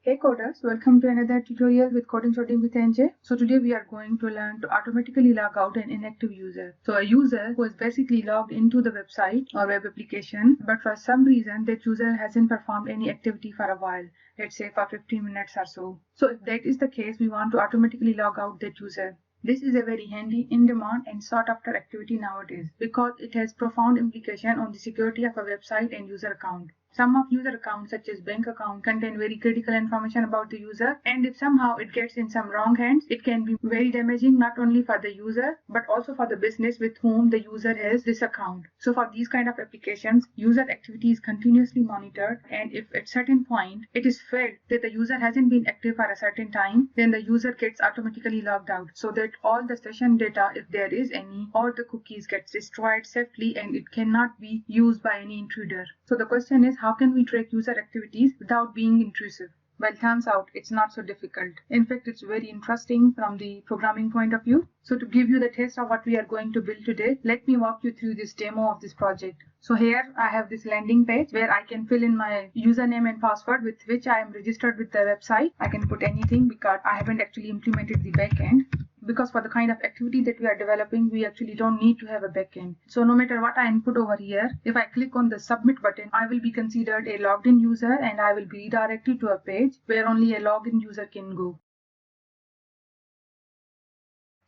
Hey coders, welcome to another tutorial with Coding Shooting with NJ. So today we are going to learn to automatically log out an inactive user. So a user who is basically logged into the website or web application, but for some reason that user hasn't performed any activity for a while, let's say for 15 minutes or so. So if that is the case, we want to automatically log out that user. This is a very handy, in-demand and sought-after activity nowadays because it has profound implication on the security of a website and user account. Some of user accounts such as bank account contain very critical information about the user, and if somehow it gets in some wrong hands, it can be very damaging not only for the user but also for the business with whom the user has this account. So for these kind of applications, user activity is continuously monitored, and if at certain point it is felt that the user hasn't been active for a certain time, then the user gets automatically logged out so that all the session data, if there is any, or the cookies gets destroyed safely and it cannot be used by any intruder. So the question is, how can we track user activities without being intrusive? Well, turns out it's not so difficult. In fact, it's very interesting from the programming point of view. So to give you the taste of what we are going to build today, let me walk you through this demo of this project. So here I have this landing page where I can fill in my username and password with which I am registered with the website. I can put anything because I haven't actually implemented the backend. Because for the kind of activity that we are developing, we actually don't need to have a backend. So no matter what I input over here, if I click on the submit button, I will be considered a logged in user and I will be redirected to a page where only a login user can go.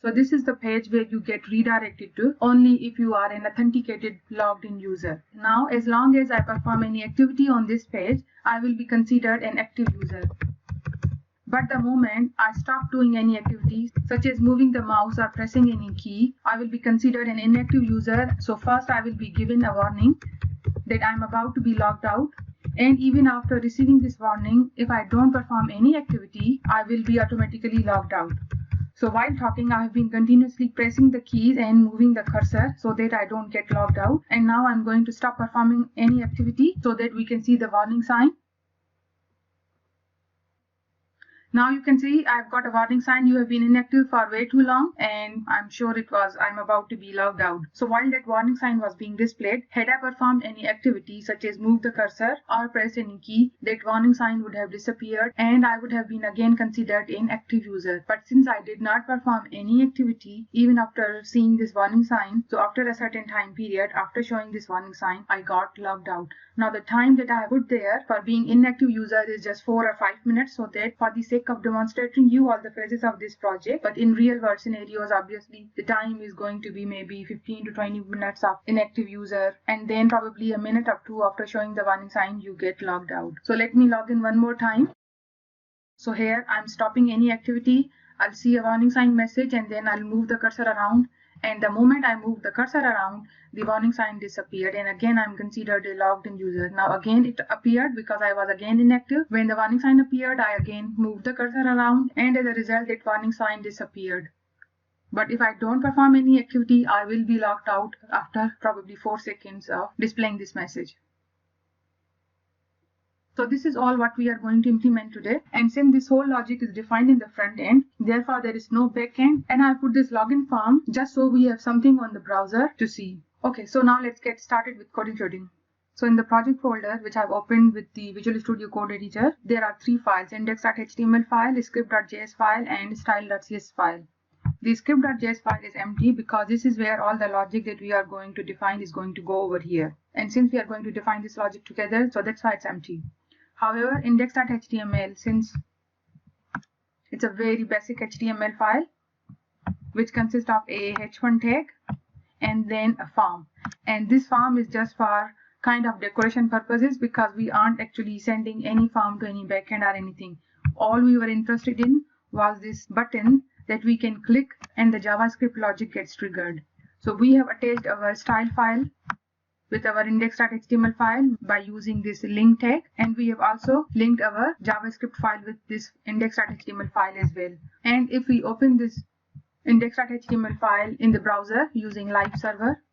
So this is the page where you get redirected to only if you are an authenticated logged in user. Now, as long as I perform any activity on this page, I will be considered an active user. But the moment I stop doing any activities, such as moving the mouse or pressing any key, I will be considered an inactive user. So first I will be given a warning that I'm about to be logged out. And even after receiving this warning, if I don't perform any activity, I will be automatically logged out. So while talking, I have been continuously pressing the keys and moving the cursor so that I don't get logged out. And now I'm going to stop performing any activity so that we can see the warning sign. Now you can see I've got a warning sign, you have been inactive for way too long, and I'm sure I'm about to be logged out. So while that warning sign was being displayed, had I performed any activity such as move the cursor or press any key, that warning sign would have disappeared and I would have been again considered an active user. But since I did not perform any activity even after seeing this warning sign, so after a certain time period, after showing this warning sign, I got logged out. Now the time that I put there for being inactive user is just 4 or 5 minutes, so that for the sake of demonstrating you all the phases of this project, but in real world scenarios, obviously the time is going to be maybe 15 to 20 minutes of inactive user, and then probably a minute or two after showing the warning sign you get logged out. So let me log in one more time. So here I'm stopping any activity. I'll see a warning sign message and then I'll move the cursor around, and the moment I move the cursor around, the warning sign disappeared and again I'm considered a logged in user. Now again it appeared because I was again inactive. When the warning sign appeared, I again moved the cursor around and as a result that warning sign disappeared. But if I don't perform any activity, I will be logged out after probably 4 seconds of displaying this message. So this is all what we are going to implement today, and since this whole logic is defined in the front end, therefore there is no back end, and I put this login form just so we have something on the browser to see. Okay, so now let's get started with coding shooting. So in the project folder, which I've opened with the Visual Studio Code Editor, there are 3 files: index.html file, script.js file, and style.cs file. The script.js file is empty because this is where all the logic that we are going to define is going to go over here. And since we are going to define this logic together, so that's why it's empty. However, index.html, since it's a very basic HTML file which consists of a h1 tag and then a form, and this form is just for kind of decoration purposes because we aren't actually sending any form to any backend or anything. All we were interested in was this button that we can click and the JavaScript logic gets triggered. So we have attached our style file with our index.html file by using this link tag, and we have also linked our JavaScript file with this index.html file as well. And if we open this index.html file in the browser using live server,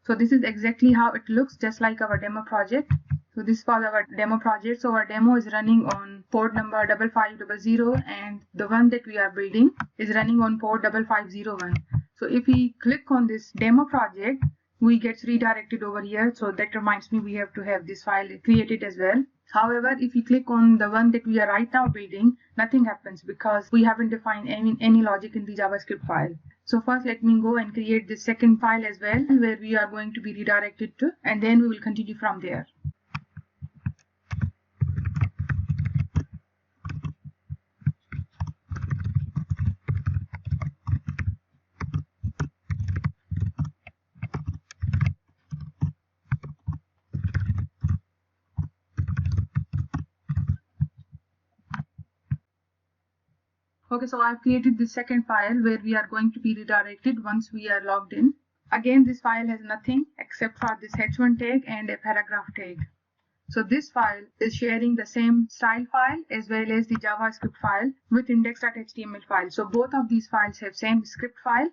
so this is exactly how it looks, just like our demo project. So this was our demo project. So our demo is running on port number 5500, and the one that we are building is running on port 5501. So if we click on this demo project, we get redirected over here. So that reminds me we have to have this file created as well. However, if we click on the one that we are right now building, nothing happens because we haven't defined any logic in the JavaScript file. So first let me go and create the second file as well, where we are going to be redirected to, and then we will continue from there. Okay, so I've created this second file where we are going to be redirected once we are logged in. Again, this file has nothing except for this h1 tag and a paragraph tag. So this file is sharing the same style file as well as the JavaScript file with index.html file. So both of these files have same script file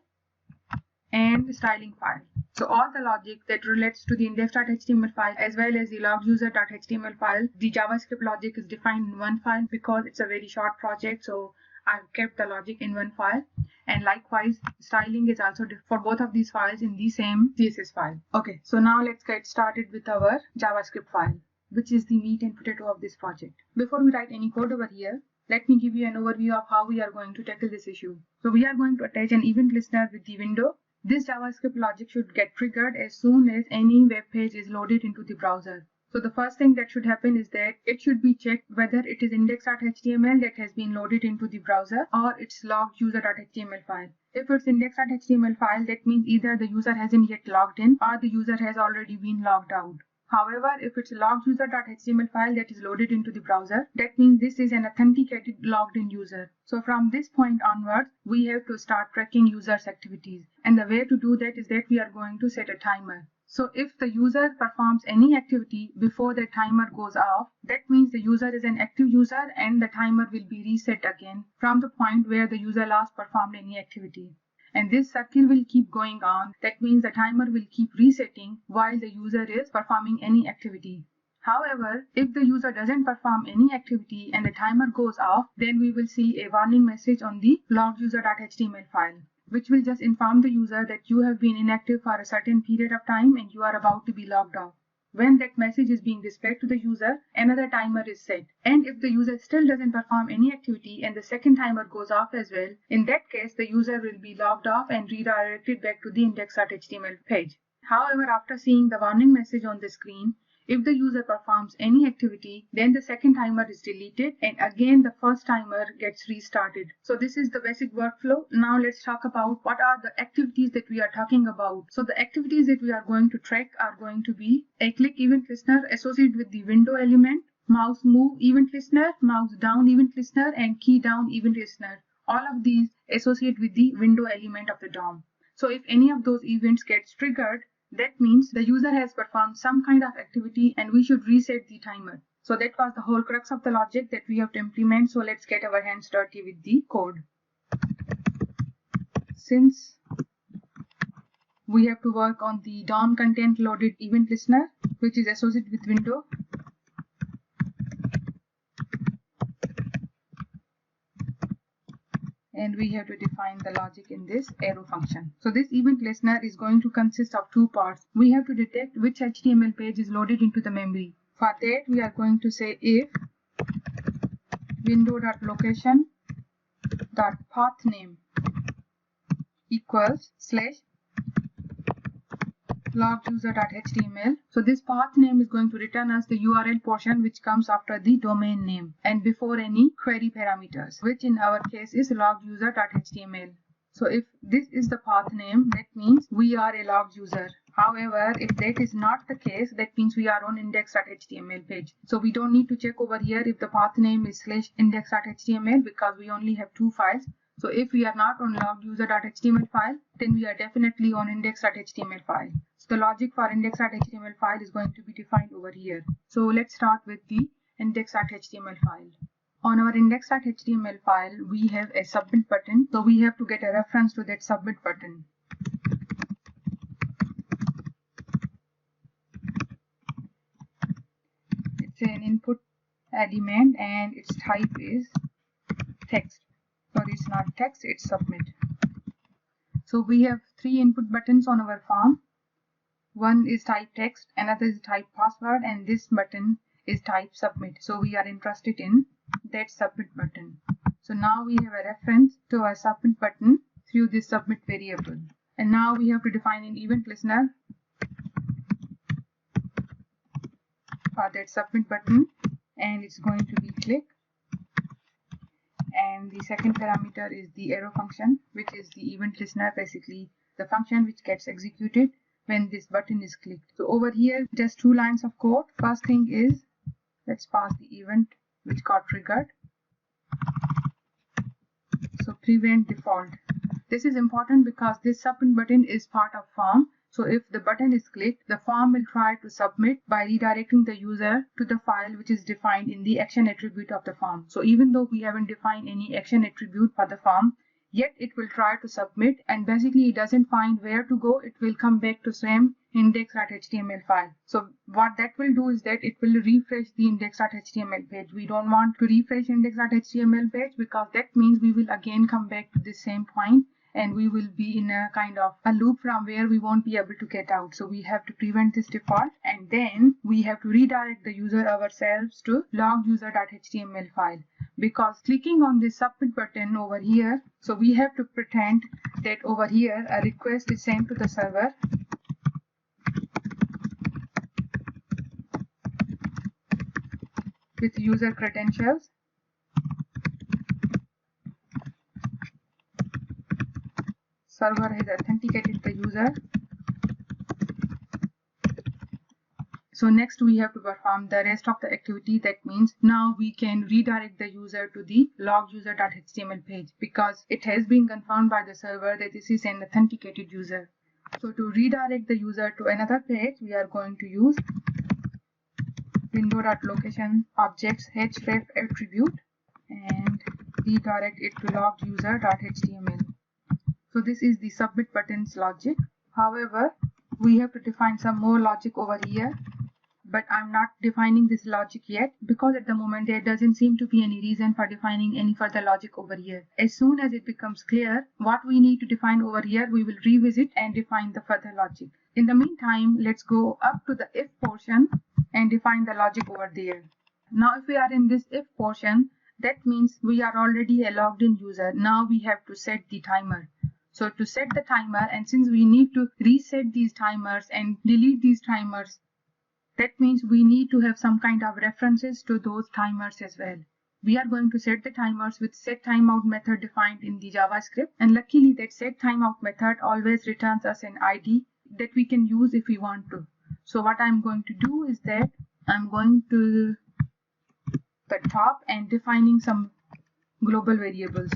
and styling file. So all the logic that relates to the index.html file as well as the loguser.html file, the JavaScript logic is defined in one file because it's a very short project. So I've kept the logic in one file, and likewise styling is also for both of these files in the same CSS file. Okay, so now let's get started with our JavaScript file, which is the meat and potato of this project. Before we write any code over here, let me give you an overview of how we are going to tackle this issue. So we are going to attach an event listener with the window. This JavaScript logic should get triggered as soon as any web page is loaded into the browser. So the first thing that should happen is that it should be checked whether it is index.html that has been loaded into the browser or it's logged user.html file. If it's index.html file, that means either the user hasn't yet logged in or the user has already been logged out. However, if it's logged user.html file that is loaded into the browser, that means this is an authenticated logged in user. So from this point onwards, we have to start tracking users' activities. And the way to do that is that we are going to set a timer. So if the user performs any activity before the timer goes off, that means the user is an active user and the timer will be reset again from the point where the user last performed any activity. And this circle will keep going on. That means the timer will keep resetting while the user is performing any activity. However, if the user doesn't perform any activity and the timer goes off, then we will see a warning message on the loguser.html file, which will just inform the user that you have been inactive for a certain period of time and you are about to be logged off. When that message is being displayed to the user, another timer is set. And if the user still doesn't perform any activity and the second timer goes off as well, in that case, the user will be logged off and redirected back to the index.html page. However, after seeing the warning message on the screen, if the user performs any activity, then the second timer is deleted and again the first timer gets restarted. So this is the basic workflow. Now let's talk about what are the activities that we are talking about. So the activities that we are going to track are going to be a click event listener associated with the window element, mouse move event listener, mouse down event listener, and key down event listener. All of these associate with the window element of the DOM. So if any of those events gets triggered, that means the user has performed some kind of activity and we should reset the timer. So that was the whole crux of the logic that we have to implement. So let's get our hands dirty with the code. Since we have to work on the DOM content loaded event listener, which is associated with window, and we have to define the logic in this arrow function. So this event listener is going to consist of two parts. We have to detect which HTML page is loaded into the memory. For that, we are going to say if window.location.pathname equals /loguser.html. So this path name is going to return us the URL portion which comes after the domain name and before any query parameters, which in our case is loguser.html. So if this is the path name, that means we are a logged user. However, if that is not the case, that means we are on index.html page. So we don't need to check over here if the path name is /index.html because we only have two files. So if we are not on loguser.html file, then we are definitely on index.html file. So the logic for index.html file is going to be defined over here. So let's start with the index.html file. On our index.html file, we have a submit button. So we have to get a reference to that submit button. It's an input element and its type is text. Or it's not text, it's submit. So we have three input buttons on our form. One is type text, another is type password, and this button is type submit. So we are interested in that submit button. So now we have a reference to our submit button through this submit variable. And now we have to define an event listener for that submit button, and it's going to be click. And the second parameter is the arrow function, which is the event listener, basically the function which gets executed when this button is clicked. So over here, just 2 lines of code. First thing is, let's pass the event which got triggered. So prevent default. This is important because this submit button is part of form. So if the button is clicked, the form will try to submit by redirecting the user to the file which is defined in the action attribute of the form. So even though we haven't defined any action attribute for the form, yet it will try to submit, and basically it doesn't find where to go. It will come back to same index.html file. So what that will do is that it will refresh the index.html page. We don't want to refresh index.html page because that means we will again come back to the same point, and we will be in a kind of a loop from where we won't be able to get out. So we have to prevent this default, and then we have to redirect the user ourselves to loguser.html file. Because clicking on this submit button over here, so we have to pretend that over here a request is sent to the server. With user credentials. Server has authenticated the user. So next we have to perform the rest of the activity. That means now we can redirect the user to the loguser.html page because it has been confirmed by the server that this is an authenticated user. So to redirect the user to another page, we are going to use window.location objects href attribute and redirect it to loguser.html. So this is the submit button's logic. However, we have to define some more logic over here, but I'm not defining this logic yet because at the moment there doesn't seem to be any reason for defining any further logic over here. As soon as it becomes clear what we need to define over here, we will revisit and define the further logic. In the meantime, let's go up to the if portion and define the logic over there. Now if we are in this if portion, that means we are already a logged in user. Now we have to set the timer. So to set the timer, and since we need to reset these timers and delete these timers, that means we need to have some kind of references to those timers as well. We are going to set the timers with setTimeout method defined in the JavaScript, and luckily that setTimeout method always returns us an ID that we can use if we want to. So what I'm going to do is that I'm going to the top and defining some global variables.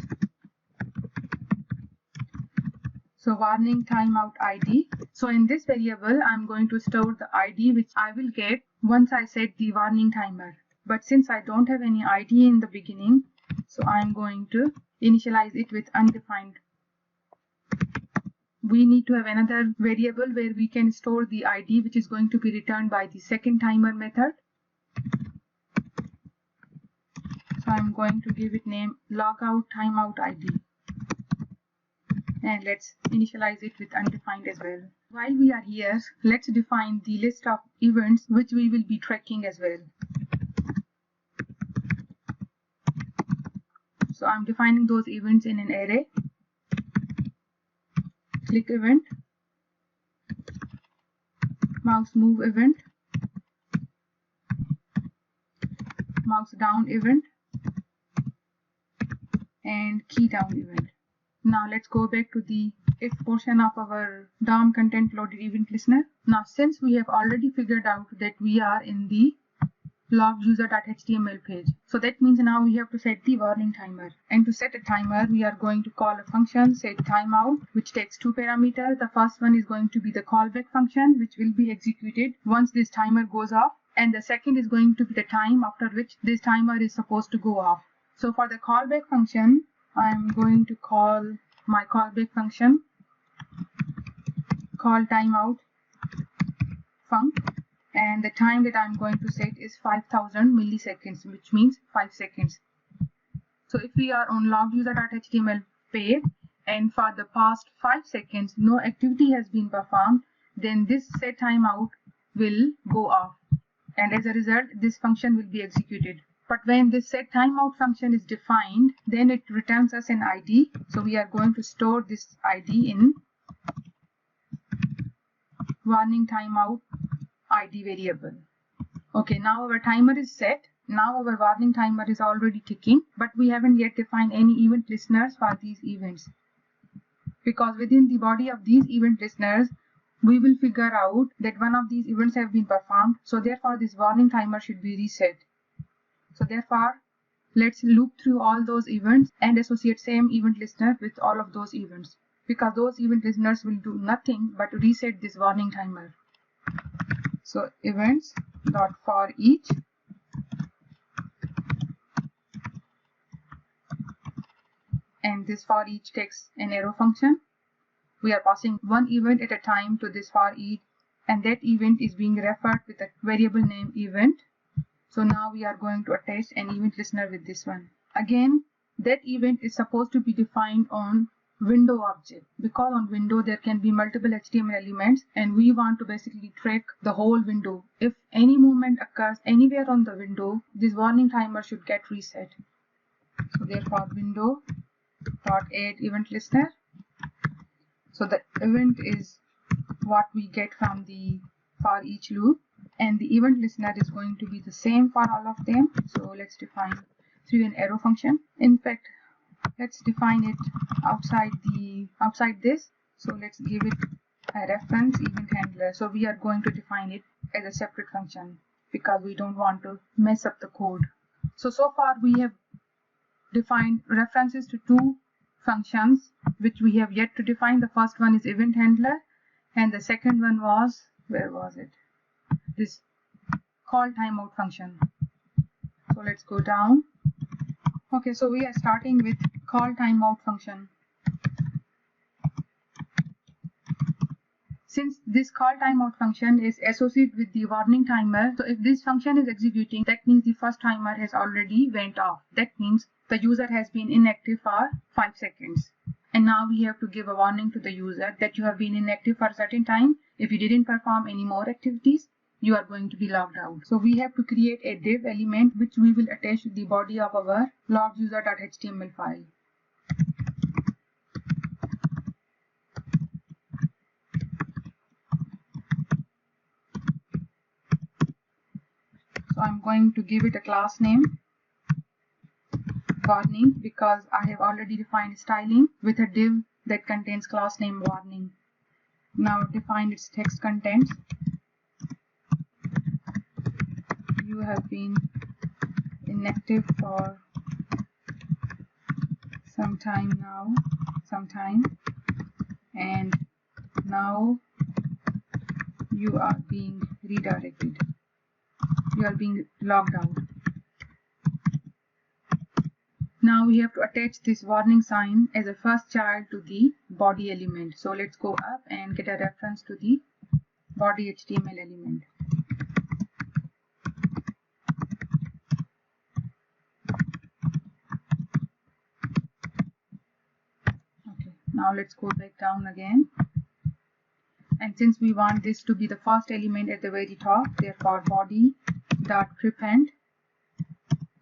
So warning timeout ID. So in this variable, I'm going to store the ID which I will get once I set the warning timer. But since I don't have any ID in the beginning, so I'm going to initialize it with undefined. We need to have another variable where we can store the ID which is going to be returned by the second timer method. So I'm going to give it name logout timeout ID. And let's initialize it with undefined as well. While we are here, let's define the list of events which we will be tracking as well. So I'm defining those events in an array. Click event, mouse move event, mouse down event, and key down event. Now let's go back to the if portion of our DOM content loaded event listener. Now since we have already figured out that we are in the loguser.html page, so that means now we have to set the warning timer. And to set a timer, we are going to call a function setTimeout which takes 2 parameters. The first one is going to be the callback function which will be executed once this timer goes off, and the second is going to be the time after which this timer is supposed to go off. So for the callback function, I'm going to call my callback function call timeout func, and the time that I'm going to set is 5000 milliseconds, which means 5 seconds. So if we are on loguser.html page and for the past 5 seconds no activity has been performed, then this set timeout will go off, and as a result this function will be executed. But when this set timeout function is defined, then it returns us an ID. So we are going to store this ID in warning timeout ID variable. Okay, now our timer is set. Now our warning timer is already ticking, but we haven't yet defined any event listeners for these events, because within the body of these event listeners we will figure out that one of these events have been performed. So therefore this warning timer should be reset. So therefore let's loop through all those events and associate same event listener with all of those events, because those event listeners will do nothing but reset this warning timer. So events dot for each and this for each takes an arrow function. We are passing one event at a time to this for each, and that event is being referred with a variable name event. So now we are going to attach an event listener with this one. Again, that event is supposed to be defined on window object, because on window there can be multiple HTML elements and we want to basically track the whole window. If any movement occurs anywhere on the window, this warning timer should get reset. So therefore window dot add event listener. So the event is what we get from the for each loop, and the event listener is going to be the same for all of them. So let's define through an arrow function. In fact, let's define it outside this. So let's give it a reference event handler. So we are going to define it as a separate function because we don't want to mess up the code. So far we have defined references to two functions which we have yet to define. The first one is event handler, and the second one was, where was it? This call timeout function. So let's go down. Okay, so we are starting with call timeout function. Since this call timeout function is associated with the warning timer, so if this function is executing, that means the first timer has already went off. That means the user has been inactive for 5 seconds. And now we have to give a warning to the user that you have been inactive for a certain time. If you didn't perform any more activities, you are going to be logged out. So we have to create a div element which we will attach to the body of our loguser.html file. So I'm going to give it a class name warning because I have already defined styling with a div that contains class name warning. Now define its text contents. You have been inactive for some time now, and now you are being redirected. You are being logged out. Now we have to attach this warning sign as a first child to the body element. So let's go up and get a reference to the body HTML element. Okay, now let's go back down again. And since we want this to be the first element at the very top, therefore body.prepend.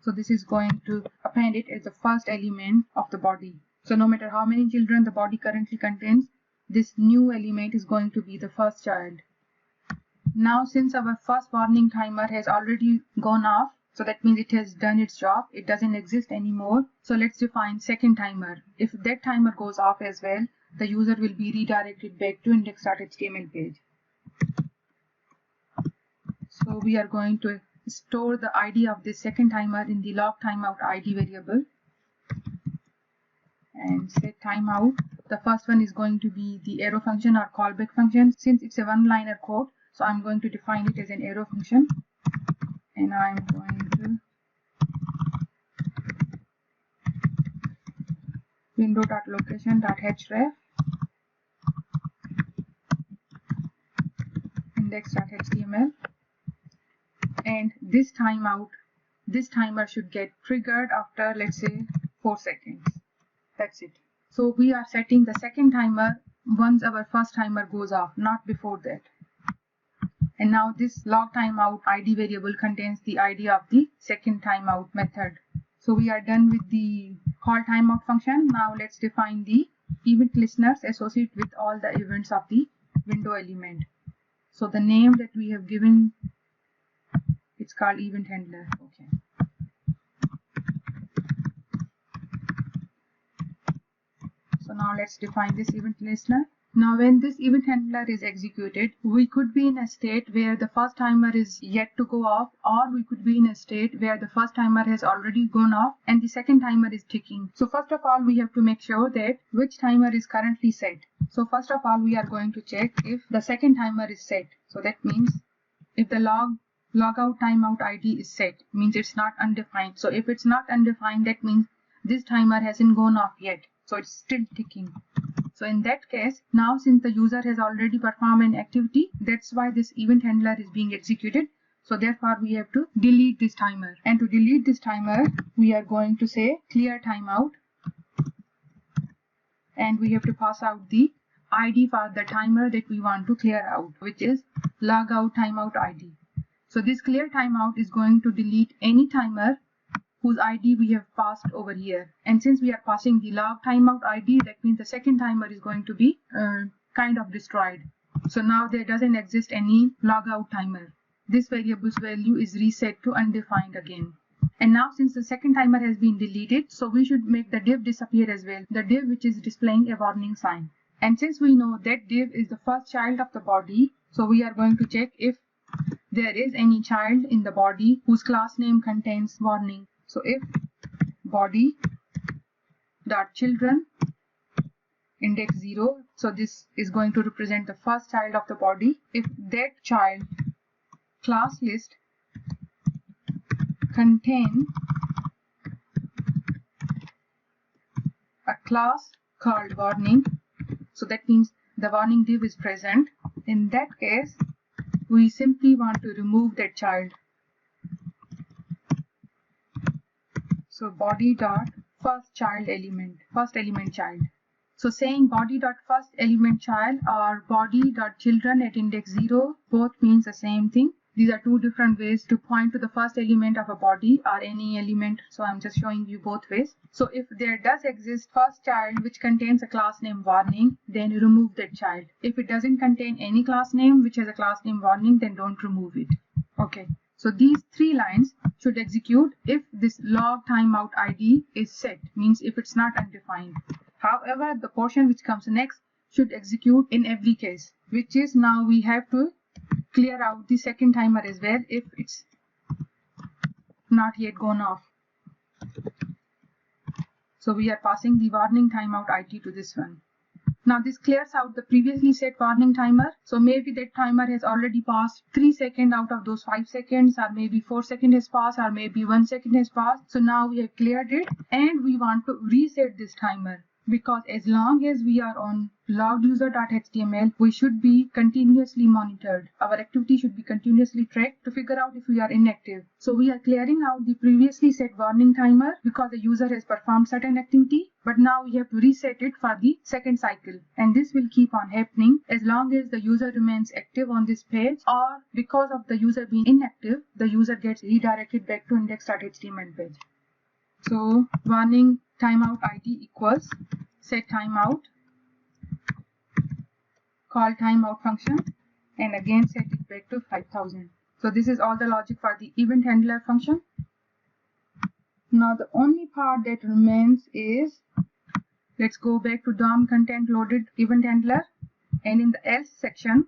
So this is going to append it as the first element of the body. So no matter how many children the body currently contains, this new element is going to be the first child. Now since our first warning timer has already gone off, so that means it has done its job, it doesn't exist anymore. So let's define second timer. If that timer goes off as well, the user will be redirected back to index.html page. So we are going to store the ID of this second timer in the log timeout ID variable and set timeout. The first one is going to be the arrow function or callback function. Since it's a one-liner code, so I'm going to define it as an arrow function, and I'm going to window.location.href index.html, and this timer should get triggered after, let's say, 4 seconds. That's it. So we are setting the second timer once our first timer goes off, not before that. And now this log timeout ID variable contains the ID of the second timeout method. So we are done with the call timeout function. Now let's define the event listeners associated with all the events of the window element. So the name that we have given, it's called event handler. Okay. So now let's define this event listener. Now when this event handler is executed, we could be in a state where the first timer is yet to go off, or we could be in a state where the first timer has already gone off and the second timer is ticking. So first of all, we have to make sure that which timer is currently set. So first of all, we are going to check if the second timer is set. So that means if the logout timeout ID is set, means it's not undefined. So if it's not undefined, that means this timer hasn't gone off yet. So it's still ticking. So in that case, now since the user has already performed an activity, that's why this event handler is being executed. So therefore we have to delete this timer. And to delete this timer, we are going to say clear timeout. And we have to pass out the ID for the timer that we want to clear out, which is logout timeout ID. So this clear timeout is going to delete any timer whose ID we have passed over here. And since we are passing the log timeout ID, that means the second timer is going to be kind of destroyed. So now there doesn't exist any logout timer. This variable's value is reset to undefined again. And now since the second timer has been deleted, so we should make the div disappear as well, the div which is displaying a warning sign. And since we know that div is the first child of the body, so we are going to check if there is any child in the body whose class name contains warning. So if body dot children index 0, so this is going to represent the first child of the body. If that child class list contain a class called warning, so that means the warning div is present. In that case, we simply want to remove that child. So body dot first child element, first element child. So saying body dot first element child or body dot children at index 0 both means the same thing. These are two different ways to point to the first element of a body or any element. So I'm just showing you both ways. So if there does exist first child which contains a class name warning, then remove that child. If it doesn't contain any class name which has a class name warning, then don't remove it. Okay. So these three lines should execute if this log timeout ID is set, means if it's not undefined. However, the portion which comes next should execute in every case, which is now we have to clear out the second timer as well if it's not yet gone off. So we are passing the warning timeout ID to this one. Now this clears out the previously set warning timer. So maybe that timer has already passed 3 seconds out of those 5 seconds, or maybe 4 seconds has passed, or maybe 1 second has passed. So now we have cleared it and we want to reset this timer, because as long as we are on logeduser.html, we should be continuously monitored. Our activity should be continuously tracked to figure out if we are inactive. So we are clearing out the previously set warning timer because the user has performed certain activity, but now we have to reset it for the second cycle. And this will keep on happening as long as the user remains active on this page, or because of the user being inactive, the user gets redirected back to index.html page. So warning timeout ID equals set timeout, call timeout function, and again set it back to 5000. So this is all the logic for the event handler function. Now the only part that remains is, let's go back to DOM content loaded event handler, and in the else section,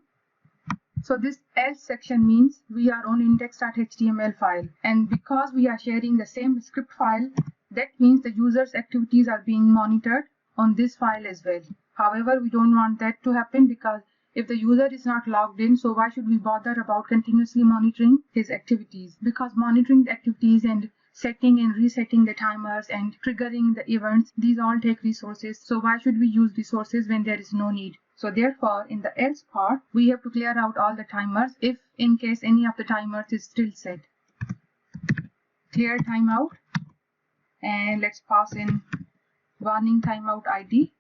so this else section means we are on index.html file, and because we are sharing the same script file, that means the user's activities are being monitored on this file as well. However, we don't want that to happen, because if the user is not logged in, so why should we bother about continuously monitoring his activities? Because monitoring the activities and setting and resetting the timers and triggering the events, these all take resources. So why should we use resources when there is no need? So therefore, in the else part, we have to clear out all the timers if in case any of the timers is still set. Clear timeout, and let's pass in warning timeout ID.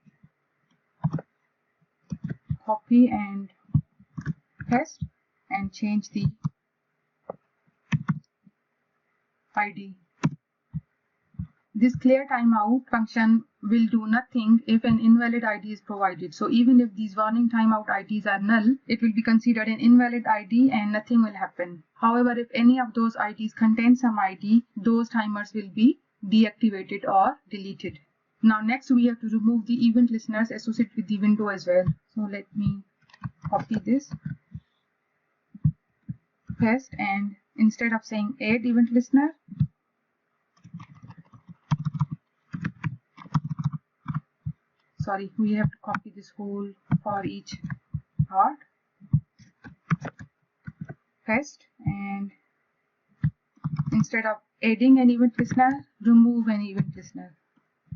copy and paste and change the ID. This clear timeout function will do nothing if an invalid ID is provided. So even if these warning timeout IDs are null, it will be considered an invalid ID and nothing will happen. However, if any of those IDs contain some ID, those timers will be deactivated or deleted. Now next we have to remove the event listeners associated with the window as well. So let me copy this, paste, and instead of saying add event listener, we have to copy this whole for each part, paste, and instead of adding an event listener, remove an event listener.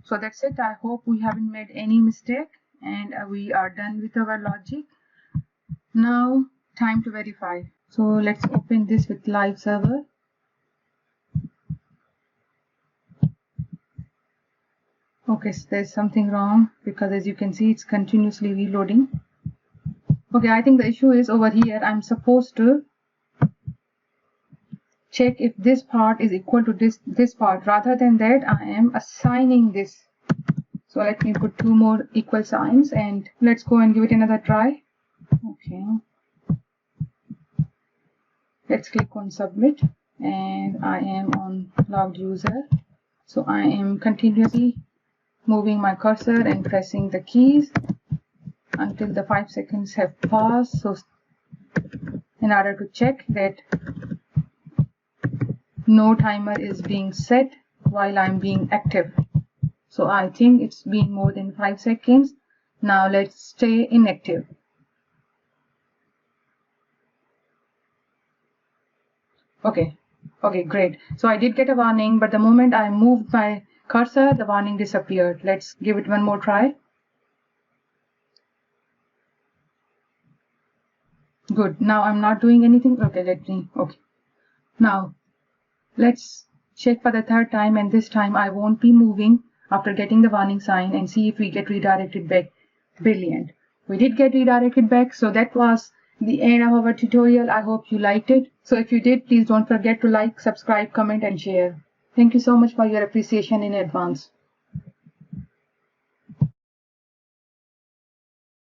So that's it. I hope we haven't made any mistake and we are done with our logic. Now time to verify. So let's open this with live server. Okay, so there's something wrong because as you can see it's continuously reloading. Okay, I think the issue is over here. I'm supposed to check if this part is equal to this part. Rather than that, I am assigning this. So let me put 2 more equal signs and let's go and give it another try. Okay, let's click on submit and I am on logged user. So I am continuously moving my cursor and pressing the keys until the 5 seconds have passed. So in order to check that no timer is being set while I'm being active. So I think it's been more than 5 seconds. Now let's stay inactive. Okay, great. So I did get a warning, but the moment I moved my cursor, the warning disappeared. Let's give it one more try. Good. Now I'm not doing anything. Okay, now let's check for the 3rd time, and this time I won't be moving after getting the warning sign, and see if we get redirected back. Brilliant. We did get redirected back. So that was the end of our tutorial. I hope you liked it. So if you did, please don't forget to like, subscribe, comment, and share. Thank you so much for your appreciation in advance.